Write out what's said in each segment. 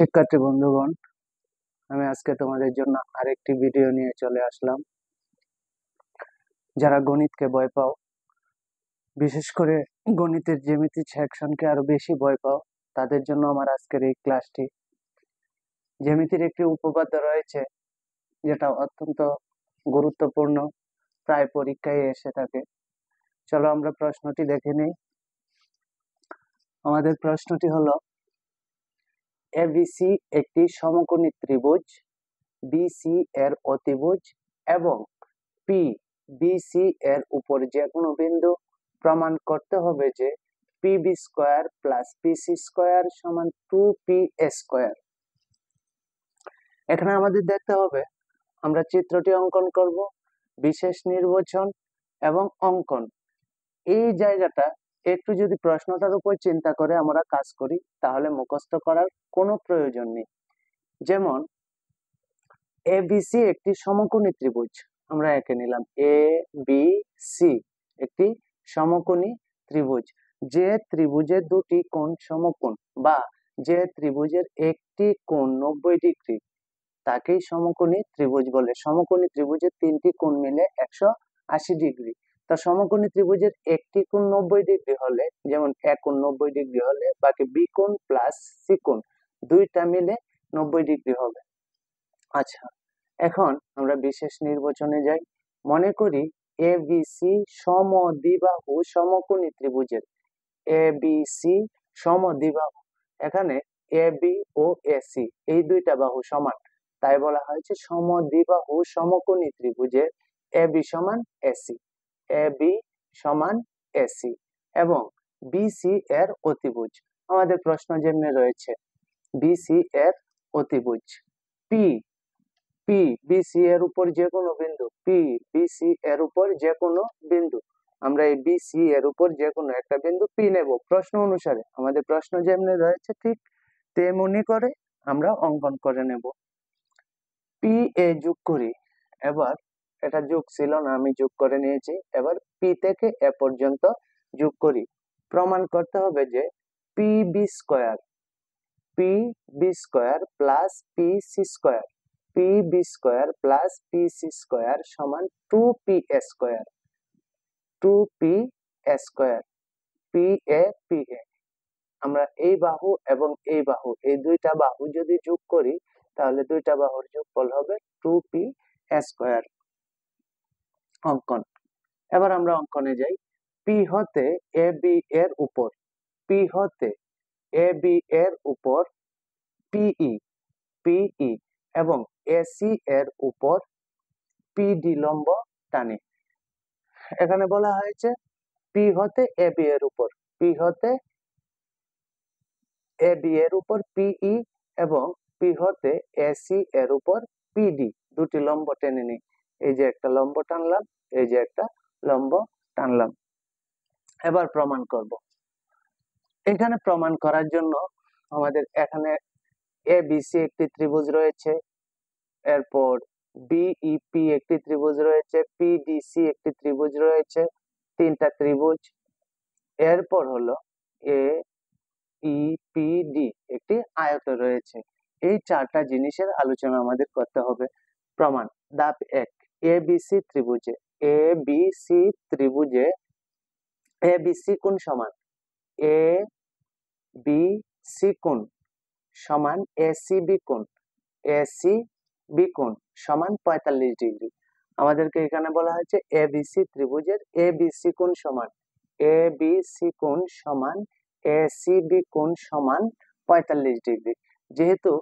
শিক্ষার্থী বন্ধুগণ, আমি আজকে তোমাদের জন্য আরেকটি ভিডিও নিয়ে চলে আসলাম। যারা গণিতকে ভয় পাও, বিশেষ করে গণিতের জ্যামিতি সেকশনকে আরো বেশি ভয় পাও, তাদের জন্য আমার আজকের এই ক্লাসটি। জ্যামিতির একটি উপপাদ্য রয়েছে যেটা অত্যন্ত গুরুত্বপূর্ণ, প্রায় পরীক্ষায় এসে থাকে। চলো আমরা প্রশ্নটি দেখে নিই। আমাদের প্রশ্নটি হলো, এবিসি একটি সমকোণী ত্রিভুজ, বিসি এর অতিভুজ এবং পি বিসি এর উপর যে কোনো বিন্দু প্রমাণ করতে হবে যে PB square plus PC square সমান 2পি স্কয়ার। এখানে আমাদের দেখতে হবে, আমরা চিত্রটি অঙ্কন করব, বিশেষ নির্বাচন এবং অঙ্কন। এই জায়গাটা একটু যদি প্রশ্নটার উপর চিন্তা করে আমরা কাজ করি তাহলে মুখস্থ করার কোনো প্রয়োজন নেই। যেমন এবিসি একটি সমকোণী ত্রিভুজ, আমরা এঁকে নিলাম এ বি সি একটি সমকোণী ত্রিভুজ। যে ত্রিভুজের দুটি কোণ সমকোণ বা যে ত্রিভুজের একটি কোণ 90 ডিগ্রি তাকেই সমকোণী ত্রিভুজ বলে। সমকোণী ত্রিভুজের তিনটি কোণ মিলে 180 ডিগ্রি। তা সমকোণী ত্রিভুজের একটি কোণ 90 ডিগ্রি হলে, যেমন এক কোণ 90 ডিগ্রি হলে বাকি বি কোণ প্লাস সি কোণ দুইটা মিলে 90 ডিগ্রি হবে। আচ্ছা, এখন আমরা বিশেষ নির্বাচনে যাই। মনে করি এ বি সি সমদ্বিবাহু সমকোণী ত্রিভুজের, এ বি সি সমদ্বিবাহু। এখানে A B O A C এই দুইটা বাহু সমান, তাই বলা হয়েছে সমদ্বিবাহু সমকোণী ত্রিভুজের এ বি সমান এসি, এ বি সমান এসি এবং বিসি এর অতিভুজ। আমাদের প্রশ্ন যেমনি রয়েছে, বিসি এর অতিভুজ পি পি বিসি এর উপর যে কোনো বিন্দু, পি বিসি এর উপর যে কোনো বিন্দু, আমরা এই বিসি এর উপর যে কোনো একটা বিন্দু পি নেব প্রশ্ন অনুসারে। আমাদের প্রশ্ন যেমনি রয়েছে ঠিক তেমনি করে আমরা অঙ্কন করে নেব। পি এ যোগ করি, এবার এটা যোগ ছিল না, আমি যোগ করে নিয়েছি। এবার পি থেকে এ পর্যন্ত যোগ করি। প্রমাণ করতে হবে যে P B square plus P C square, P B square plus P C square সমান two P square, two P square, P A P A. আমরা এই বাহু এবং এই বাহু, এই দুইটা বাহু যদি যোগ করি তাহলে দুইটা বাহুর যোগফল হবে 2পি স্কয়ার। অঙ্কন। এবার আমরা অঙ্কনে যাই। পি হতে এ বি এর উপর, পি হতে এ বি এর উপর পিই পিই এবং এসি এর উপর পিডি লম্ব টানে। এখানে বলা হয়েছে পি হতে এ বি এর উপর, পি হতে এ বি এর উপর পিই এবং পি হতে এসি এর উপর পিডি দুটি লম্ব টেনে নিই। এই যে একটা লম্ব টানলাম, এই যে একটা লম্ব টানলাম। এবার প্রমাণ করব। এখানে প্রমাণ করার জন্য আমাদের এখানে এ বি সি একটি ত্রিভুজ রয়েছে, এরপর বিইপি একটি ত্রিভুজ রয়েছে, পিডিসি একটি ত্রিভুজ রয়েছে, তিনটা ত্রিভুজ। এরপর হলো এ ইপিডি একটি আয়ত রয়েছে। এই চারটা জিনিসের আলোচনা আমাদের করতে হবে। প্রমাণ। ধাপ 1, এবিসি ত্রিভুজে, এবিসি ত্রিভুজে এবিসি কোণ সমান, এ বি সি কোণ সমান এসিবি কোণ, এসিবি কোণ সমান 45 ডিগ্রি। আমাদেরকে এখানে বলা হয়েছে এবিসি ত্রিভুজের এবিসি কোণ সমান, এবিসি কোণ সমান এসিবি কোণ সমান 45 ডিগ্রি। যেহেতু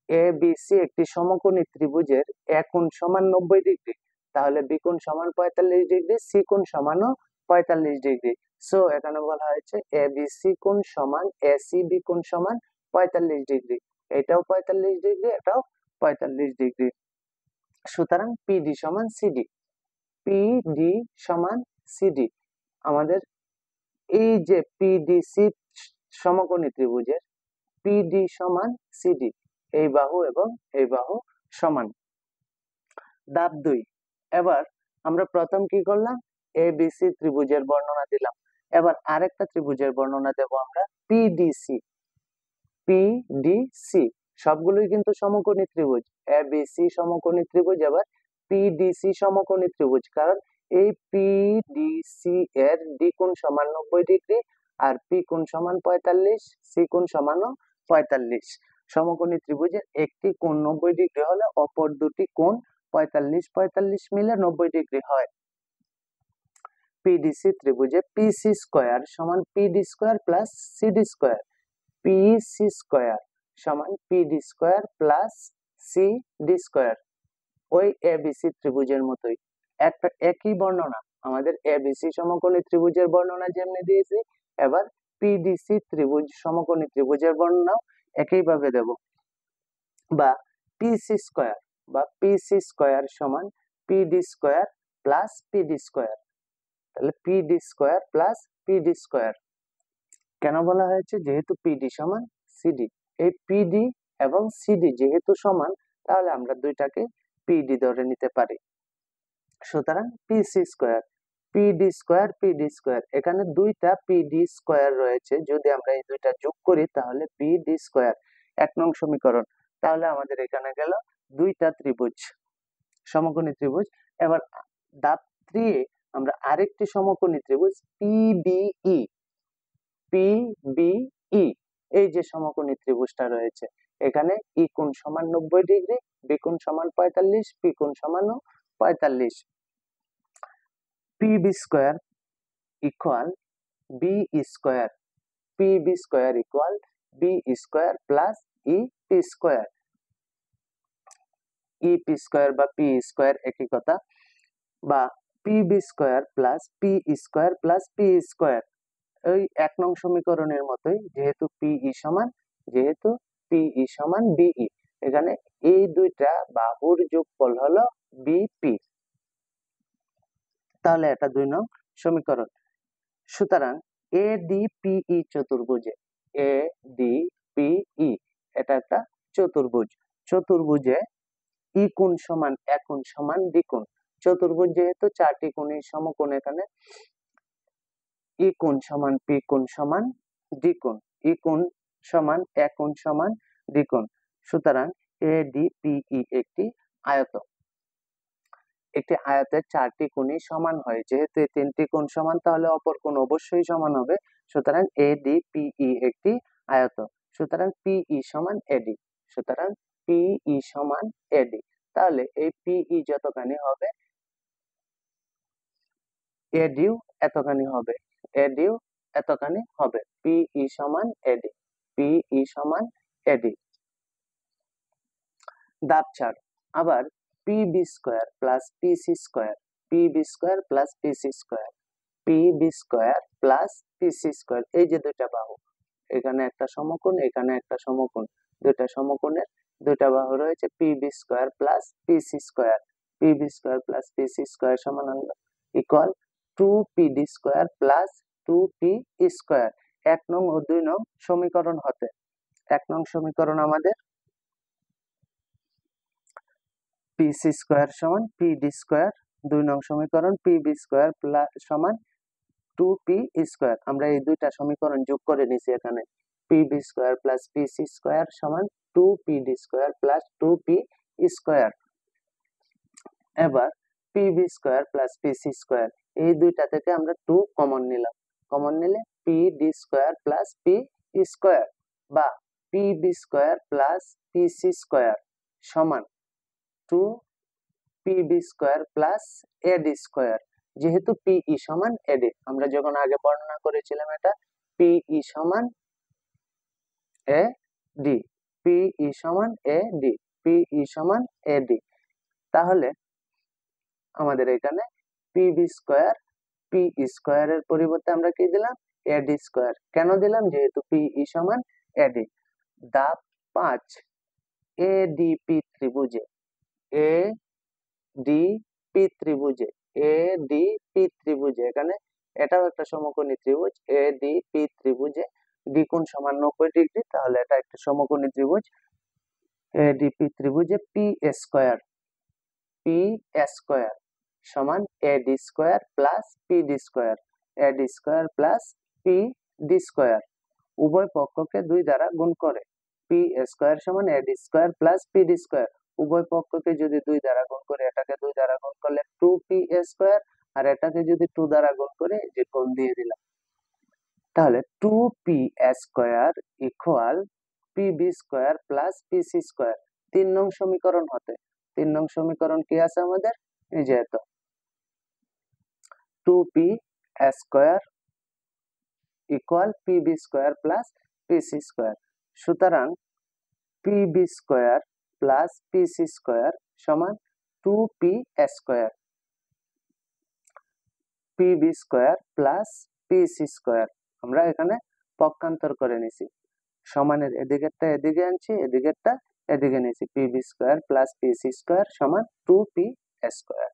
এবিসি একটি সমকোণী ত্রিভুজের এ কোণ সমান 90 ডিগ্রি, তাহলে বি কোণ সমান 45 ডিগ্রি, সি কোণ সমানও 45 ডিগ্রি। সো এখানে বলা হয়েছে এবিসি কোণ সমান এসিবি কোণ সমান 45 ডিগ্রি। এটাও 45 ডিগ্রি, এটাও 45 ডিগ্রি। সুতরাং পিডি সমান সিডি, পিডি সমান সিডি। আমাদের এই যে পিডিসি সমকোণী ত্রিভুজের পিডি সমান সিডি, এই বাহু এবং এই বাহু সমান। ধাপ 2। এবার আমরা প্রথম কি করলাম, এবিসি ত্রিভুজের বর্ণনা দিলাম। এবার আরেকটা ত্রিভুজের বর্ণনা দেব আমরা, পিডিসি, পিডিসি সবগুলোই কিন্তু সমকোণী ত্রিভুজ। এবিসি সমকোণী ত্রিভুজ, আবার পিডিসি সমকোণী ত্রিভুজ, কারণ এই পিডিসি এর ডি কোণ সমান 90°, আর পি কোণ সমান 45, সি কোণ সমান 45। সমকোণী ত্রিভুজের একটি কোণ 90° হলে অপর দুটি কোণ 45 মিলে 90° হয়। পিডিসি ত্রিভুজে পিসি স্কয়ার সমান PD square plus CD square, PC square সমান PD square plus CD square. ওই এবিসি ত্রিভুজের মতোই একটা একই বর্ণনা, আমাদের এবিসি সমকোণী ত্রিভুজের বর্ণনা যেমনি দিয়েছি, এবার পিডিসি ত্রিভুজ সমকোণী ত্রিভুজের বর্ণনা একইভাবে দেব। বা পিসি স্কয়ার সমান PD square plus PD square, তাহলে PD square plus PD square. কেন বলা হয়েছে? যেহেতু পিডি সমান সিডি, এই পিডি এবং সিডি যেহেতু সমান, তাহলে আমরা দুইটাকে পিডি ধরে নিতে পারি। সুতরাং পিসি স্কয়ার, পিডি স্কয়ার, এখানে দুইটা পিডি স্কয়ার রয়েছে, যদি আমরা এই দুইটা যোগ করি তাহলে পিডি স্কয়ার, 1 নং সমীকরণ। তাহলে আমাদের এখানে গেল দুইটা ত্রিভুজ, সমকোণী ত্রিভুজ। এবার ধাপ 3 এ আমরা আরেকটি সমকোণী ত্রিভুজ পিবিই, এই যে সমকোণী ত্রিভুজটা রয়েছে, এখানে ই কোণ সমান 90°, বি কোণ সমান 45, পি কোণ সমান 45। PB square equal B square, PB square equal B square plus E P square. E P square বা পি স্কয়ার একই কথা, বা PB square plus P square plus P square, ওই 1 নং সমীকরণের মতোই, যেহেতু পিই সমান বিই, এখানে এই দুইটা বাহুর যোগফল হলো বিপি, তাহলে এটা 2 নং সমীকরণ। সুতরাং এডিপিই চতুর্ভুজে, এডিপিই এটা একটা চতুর্ভুজে ই কোণ সমান এ কোণ সমান ডি কোণ, চতুর্ভুজ যেহেতু 4টি কোণের সমকোণ, এখানে ই কোণ সমান পি কোণ সমান ডি কোণ, ই কোণ সমান এ কোণ সমান ডি কোণ। সুতরাং এডিপিই একটি আয়ত, একটি আয়তের 4টি কোণই সমান হয়, যেহেতু এই 3টি কোণ সমান, তাহলে অপর কোণ অবশ্যই সমান হবে। সুতরাং এডিপিই একটি আয়ত, সুতরাং পিই সমান এডি, সুতরাং পিই সমান এডি। তাহলে এই পিই যতখানি হবে, এডিও এতখানি হবে, এডিও এতখানি হবে, পিই সমান এডি, পিই সমান এডি। দাব ছাড়। আবার PB square plus PC square, PB square plus PC square, PB square plus PC square, এই যে দুইটা বাহু, এখানে একটা সমকোণ, এখানে একটা সমকোণ, দুইটা সমকোণের দুইটা বাহু রয়েছে, PB square plus PC square, PB square plus PC square সমান হলো equal 2pd square plus 2p square. 1 নং ও 2 নং সমীকরণ হতে, 1 নং সমীকরণ আমাদের পিসি স্কয়ার সমান পিডি স্কয়ার, 2 নং সমীকরণ পিবি স্কয়ার সমান 2p স্কয়ার। আমরা এই দুইটা সমীকরণ যোগ করে নিছি, এখানে PB square plus PC square সমান 2pd square plus 2p square. এবার PB square plus PC square, এই দুইটা থেকে আমরা 2 কমন নিলাম, কমন নিলে PD square plus P square, বা PB square plus PC square সমান 2pb স্কয়ার প্লাস এডি স্কয়ার। যেহেতু পিই সমান এডি, আমরা যখন আগে বর্ণনা করেছিলাম এটা পিই সমান এডি, পিই সমান এডি, পিই সমান এডি, তাহলে আমাদের এখানে পিবি স্কয়ার পি স্কয়ারের পরিবর্তে আমরা কি দিলাম? এডি স্কয়ার। কেন দিলাম? যেহেতু পিই সমান এডি। ধাপ 5 এডিপি ত্রিভুজে, এডিপি ত্রিভুজে, এডিপি ত্রিভুজে, এখানে এটাও একটা সমকোণী ত্রিভুজ, এডিপি ত্রিভুজে ডি কোণ সমান 90°, তাহলে এটা একটা সমকোণী ত্রিভুজ। এডিপি ত্রিভুজে পি স্কয়ার সমান এডি স্কয়ার প্লাস পিডি স্কয়ার, এডি স্কয়ার প্লাস পিডি স্কয়ার, উভয় পক্ষকে 2 দ্বারা গুণ করে p পি স্কয়ার সমান এডি স্কয়ার প্লাস পিডি স্কয়ার। উভয় পক্ষকে যদি 2 দ্বারা গুণ করে, এটাকে 2 দ্বারা গুণ করলে 2পি স্কয়ার, আর এটাকে যদি 2 দ্বারা গুণ করে যে কোণ দিয়ে দিলাম, তাহলে two P square equal PB square plus PC square. 3 নং সমীকরণ হতে 3 নং সমীকরণ কি আছে আমাদের, এই যে এত two P square equal PB square plus PC square. সুতরাং PB square plus PC square সমান two P square, PB square plus PC square. আমরা এখানে পক্ষান্তর করে নিছি, সমানের এদিকেরটা এদিকে আনছি, এদিকেরটা এদিকে নিয়েছি। PB square plus PC square সমান 2পি স্কয়ার।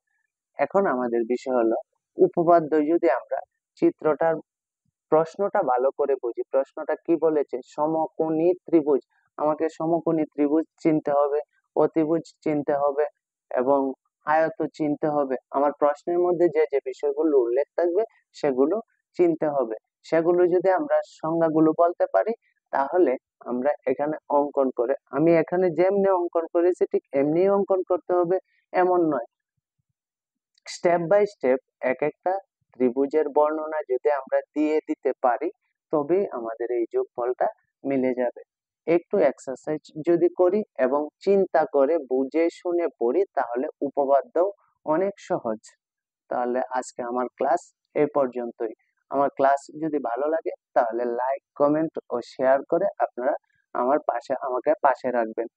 এখন আমাদের বিষয় হলো উপপাদ্য। যদি আমরা চিত্রটার প্রশ্নটা ভালো করে বুঝি, প্রশ্নটা কি বলেছে, সমকোণী ত্রিভুজ। আমাকে সমকোণী ত্রিভুজ চিনতে হবে, অতিভুজ চিনতে হবে এবং আয়ত চিনতে হবে। আমার প্রশ্নের মধ্যে যে যে বিষয়গুলো উল্লেখ থাকবে সেগুলো চিনতে হবে। সেগুলো যদি আমরা সংজ্ঞাগুলো বলতে পারি, তাহলে আমরা এখানে অঙ্কন করে, আমি এখানে যেমনি অঙ্কন করেছি ঠিক এমনি অঙ্কন করতে হবে এমন নয়। স্টেপ বাই স্টেপ এক একটা ত্রিভুজের বর্ণনা যদি আমরা দিয়ে দিতে পারি, তবে আমাদের এই যোগফলটা মিলে যাবে। একটু এক্সারসাইজ যদি করি এবং চিন্তা করে বুঝে শুনে পড়ি, তাহলে উপপাদ্য অনেক সহজ। তাহলে আজকে আমার ক্লাস এই পর্যন্তই। আমার ক্লাস যদি ভালো লাগে তাহলে লাইক, কমেন্ট ও শেয়ার করে আপনারা আমাকে পাশে রাখবেন।